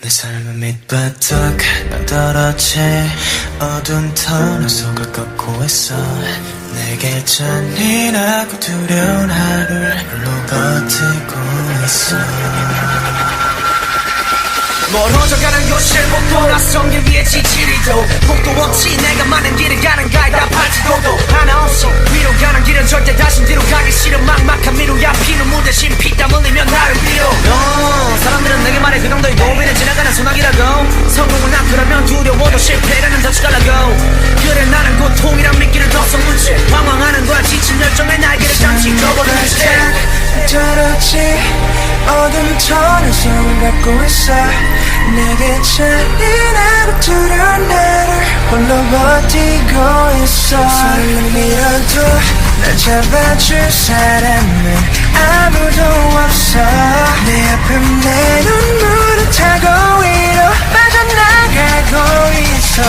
내 삶은 밑바닥 떨어지 어두운 터널 속을 걷고 있어. 내게 잔인하고 두려운 하루를 홀로 버티고 있어. 멀어져가는 곳을 복도 낯선 길 위에 지지리도 복도 없이 내가 많은 길을 가는 가이다 팔지도도 하나 없이 위로 가는 길은 절대 다신 뒤로 가기 싫은 막막한 미루야 피눈물 대신 피땀 흘리면 나를 빌어. 사람들은 내게 말해 그 정도의 고비를 지나가는 소나기라고. 성공은 앞이라면 두려워도 실패라는 덫이 달라고. 그래 나는 고통이란 미끼를 더 섞는 채 방황하는 거야. 지친 열정에 날개를 잠시 접어두는 채 떨어지 어둠 터널 속을 걷고 있어. 내게 잔인하고 두려운 나를 홀로 버티고 있어. 손을 밀어도 날 잡아줄 사람은 아무도 없어. 내 앞에 내 눈물을 타고 위로 빠져나가고 있어.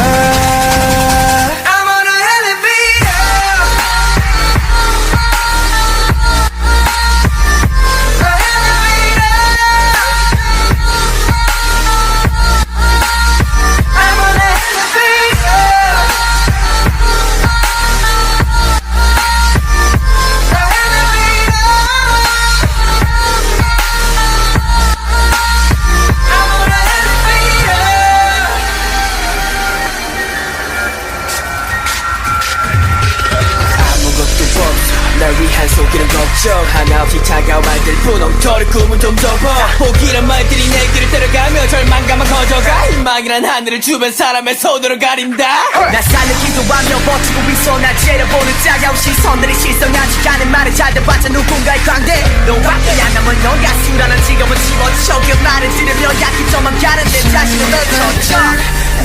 날 위한 속이는 걱정 하나 없이 차가운 말들 뿐 엉터리 꿈은 좀 접어. 포기란 말들이 내 길을 때려가며 절망감만 커져가. 희망이란 하늘을 주변 사람의 손으로 가린다. 나 살려 기도하며 버티고 있어. 날 째려보는 차가운 시선들이 실성하지 않은 말을 잘 들어봤자 누군가의 광대. 너밖에 안 남은 넌 가수라는 직업은 집어쳐. 그 말을 들으며 약점만 가는 내 자신을 내쳐져.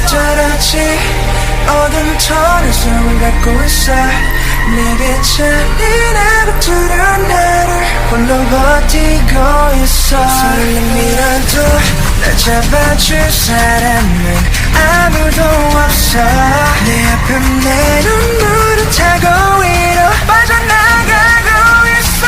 떨어지 어둠 터널 속을 걷고 있어. 내게 잔인하고 두려운 나를 홀로 버티고 있어. 손을 밀어도 날 잡아줄 사람은 아무도 없어. 내 앞에 내 눈물을 타고 위로 빠져나가고 있어.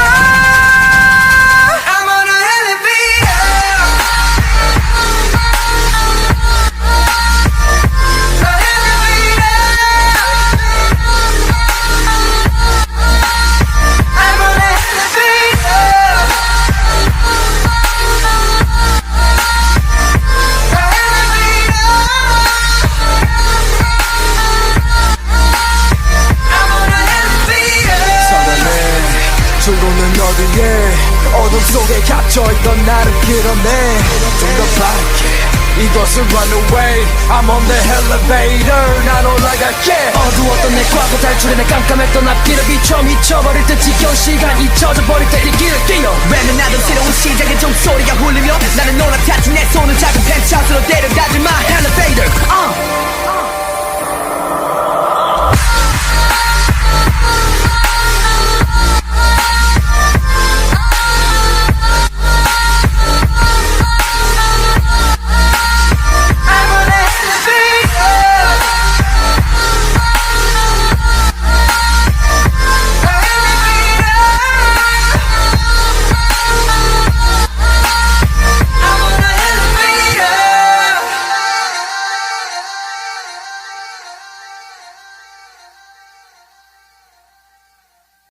죽어는 어디에 어둠 속에 갇혀있던 나를 끌어내. 좀 더 빠르게 이곳을 run away. I'm on the elevator. 난 올라갈게. 어두웠던 내 과거 탈출해. 내 깜깜했던 앞길을 비춰 미쳐버릴 듯 지겨운 시간 잊혀져버릴 때 이 길을 뛰어. 외면하던 새로운 시작의 종소리가 울리며 나는 올라탔지 내 손을 잡은